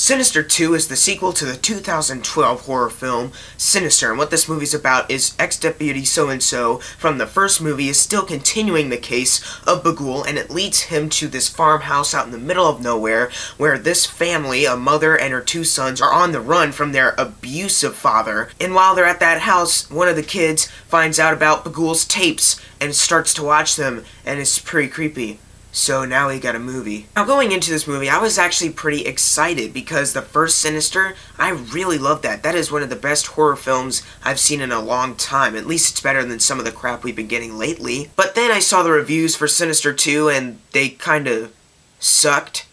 Sinister 2 is the sequel to the 2012 horror film Sinister, and what this movie's about is ex-deputy so-and-so from the first movie is still continuing the case of Bagul, and it leads him to this farmhouse out in the middle of nowhere where this family, a mother and her two sons, are on the run from their abusive father. And while they're at that house, one of the kids finds out about Bagul's tapes and starts to watch them, and it's pretty creepy. So now we got a movie. Now going into this movie, I was actually pretty excited because the first Sinister, I really loved that. That is one of the best horror films I've seen in a long time. At least it's better than some of the crap we've been getting lately. But then I saw the reviews for Sinister 2 and they kind of sucked.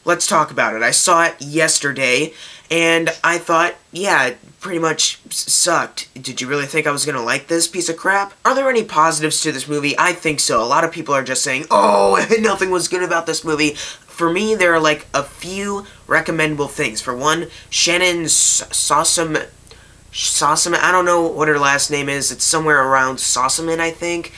Let's talk about it. I saw it yesterday and I thought, yeah, it pretty much sucked. Did you really think I was gonna like this piece of crap? Are there any positives to this movie? I think so. A lot of people are just saying, oh, nothing was good about this movie. For me, there are like a few recommendable things. For one, Shannon Sossaman, I don't know what her last name is. It's somewhere around Sossaman, I think.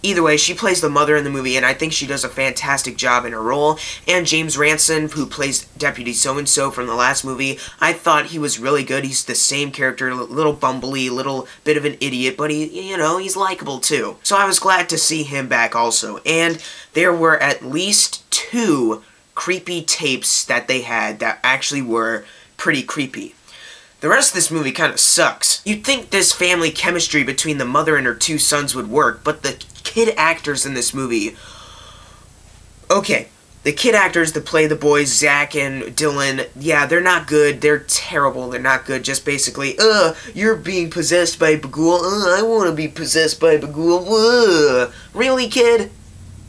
Either way, she plays the mother in the movie, and I think she does a fantastic job in her role. And James Ranson, who plays Deputy So-and-so from the last movie, I thought he was really good. He's the same character, a little bumbly, a little bit of an idiot, but he's likable too. So I was glad to see him back also. And there were at least 2 creepy tapes that they had that actually were pretty creepy. The rest of this movie kind of sucks. You'd think this family chemistry between the mother and her 2 sons would work, but the kid actors in this movie... Okay, the kid actors that play the boys, Zach and Dylan, yeah, they're not good, they're terrible, they're not good, just basically, you're being possessed by Bagul, I want to be possessed by Bagul, really, kid?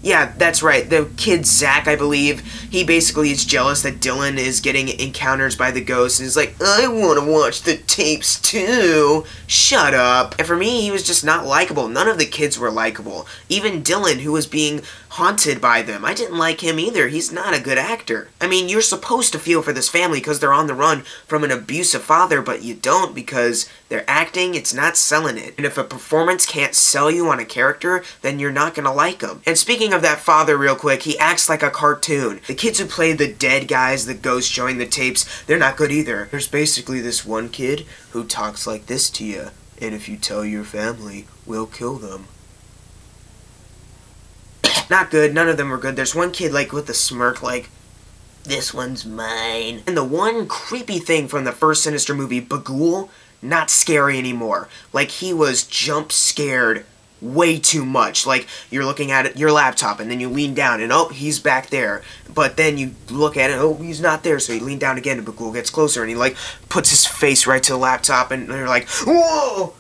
Yeah, that's right. The kid, Zach, I believe, he basically is jealous that Dylan is getting encounters by the ghost, and is like, I want to watch the tapes too. Shut up. And for me, he was just not likable. None of the kids were likable. Even Dylan, who was being haunted by them, I didn't like him either. He's not a good actor. I mean, you're supposed to feel for this family because they're on the run from an abusive father, but you don't because they're acting, it's not selling it. And if a performance can't sell you on a character, then you're not gonna like them. And speaking of that father real quick, he acts like a cartoon. The kids who play the dead guys, the ghost showing the tapes, they're not good either. There's basically this one kid who talks like this to you, and if you tell your family, we'll kill them. Not good, none of them were good. There's one kid like with a smirk like, this one's mine. And the one creepy thing from the first Sinister movie, Bagul, not scary anymore. Like, he was jump scared way too much. Like, you're looking at your laptop and then you lean down and oh, he's back there. But then you look at it, oh, he's not there, so you lean down again and Bagul gets closer and he like puts his face right to the laptop and you're like, whoa!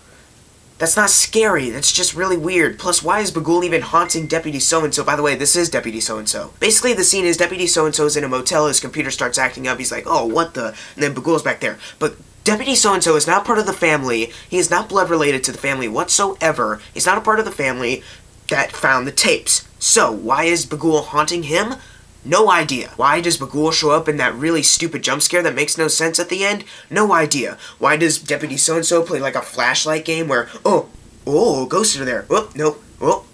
That's not scary, that's just really weird. Plus, why is Bagul even haunting Deputy So-and-so? By the way, this is Deputy So-and-so. Basically, the scene is Deputy So-and-so is in a motel, his computer starts acting up, he's like, oh, what the? And then Bagul's back there. But Deputy So-and-so is not part of the family, he is not blood related to the family whatsoever, he's not a part of the family that found the tapes. So, why is Bagul haunting him? No idea. Why does Bagul show up in that really stupid jump scare that makes no sense at the end? No idea. Why does Deputy So-and-so play like a flashlight game where, oh, ghosts are there. Oh, no. Oh,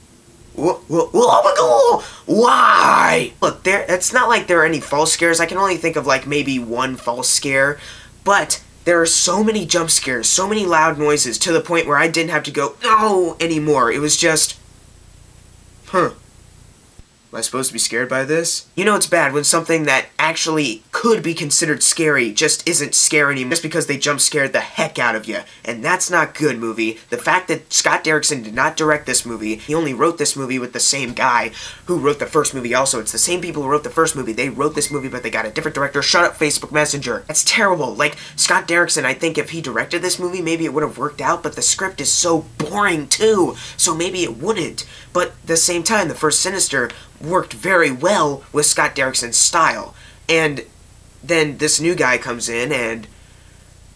Bagul! Why? Look, it's not like there are any false scares. I can only think of like maybe one false scare. But there are so many jump scares, so many loud noises, to the point where I didn't have to go, no, anymore. It was just, huh. Am I supposed to be scared by this? You know it's bad when something that actually could be considered scary just isn't scary anymore just because they jump scared the heck out of you. And that's not good, movie. The fact that Scott Derrickson did not direct this movie, he only wrote this movie with the same guy who wrote the first movie also. It's the same people who wrote the first movie. They wrote this movie, but they got a different director. Shut up, Facebook Messenger. That's terrible. Like, Scott Derrickson, I think if he directed this movie, maybe it would have worked out, but the script is so boring too, so maybe it wouldn't. But at the same time, the first Sinister worked very well with Scott Derrickson's style. And then this new guy comes in, and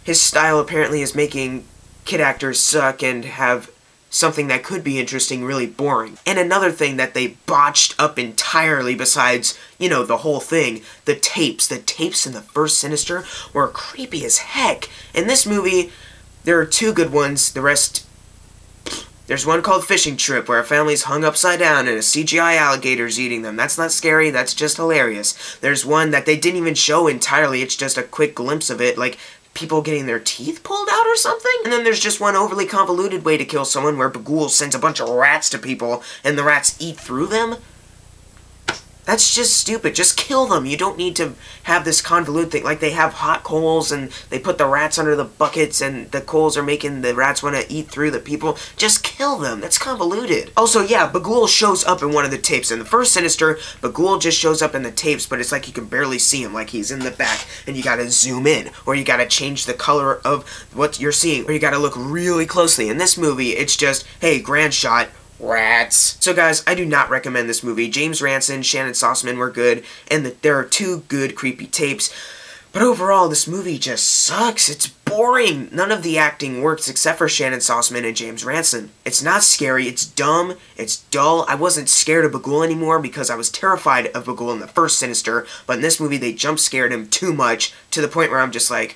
his style apparently is making kid actors suck and have something that could be interesting really boring. And another thing that they botched up entirely besides, you know, the whole thing, the tapes. The tapes in the first Sinister were creepy as heck. In this movie, there are 2 good ones, the rest... There's one called Fishing Trip, where a family's hung upside down and a CGI alligator's eating them. That's not scary, that's just hilarious. There's one that they didn't even show entirely, it's just a quick glimpse of it, like people getting their teeth pulled out or something? And then there's just one overly convoluted way to kill someone where Bagul sends a bunch of rats to people and the rats eat through them. That's just stupid. Just kill them. You don't need to have this convoluted thing. Like, they have hot coals, and they put the rats under the buckets, and the coals are making the rats want to eat through the people. Just kill them. That's convoluted. Also, yeah, Bagul shows up in one of the tapes. In the first Sinister, Bagul just shows up in the tapes, but it's like you can barely see him. Like, he's in the back, and you gotta zoom in, or you gotta change the color of what you're seeing, or you gotta look really closely. In this movie, it's just, hey, grand shot, rats. So guys, I do not recommend this movie. James Ranson, Shannon Sossman were good, and there are 2 good creepy tapes. But overall, this movie just sucks. It's boring. None of the acting works except for Shannon Sossman and James Ranson. It's not scary. It's dumb. It's dull. I wasn't scared of Bagul anymore because I was terrified of Bagul in the first Sinister, but in this movie they jump scared him too much to the point where I'm just like,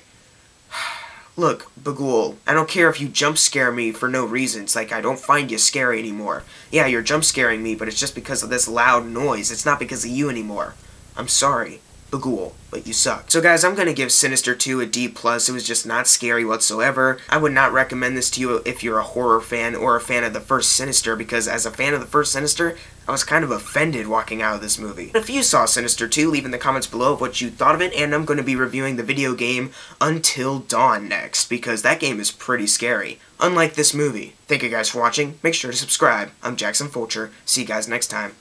look, Bagul, I don't care if you jump scare me for no reason. It's like, I don't find you scary anymore. Yeah, you're jump scaring me, but it's just because of this loud noise. It's not because of you anymore. I'm sorry, Bagul, but you suck. So guys, I'm gonna give Sinister 2 a D+. It was just not scary whatsoever. I would not recommend this to you if you're a horror fan or a fan of the first Sinister, because as a fan of the first Sinister, I was kind of offended walking out of this movie. If you saw Sinister 2, leave in the comments below of what you thought of it, and I'm going to be reviewing the video game Until Dawn next, because that game is pretty scary, unlike this movie. Thank you guys for watching. Make sure to subscribe. I'm Jackson Fulcher. See you guys next time.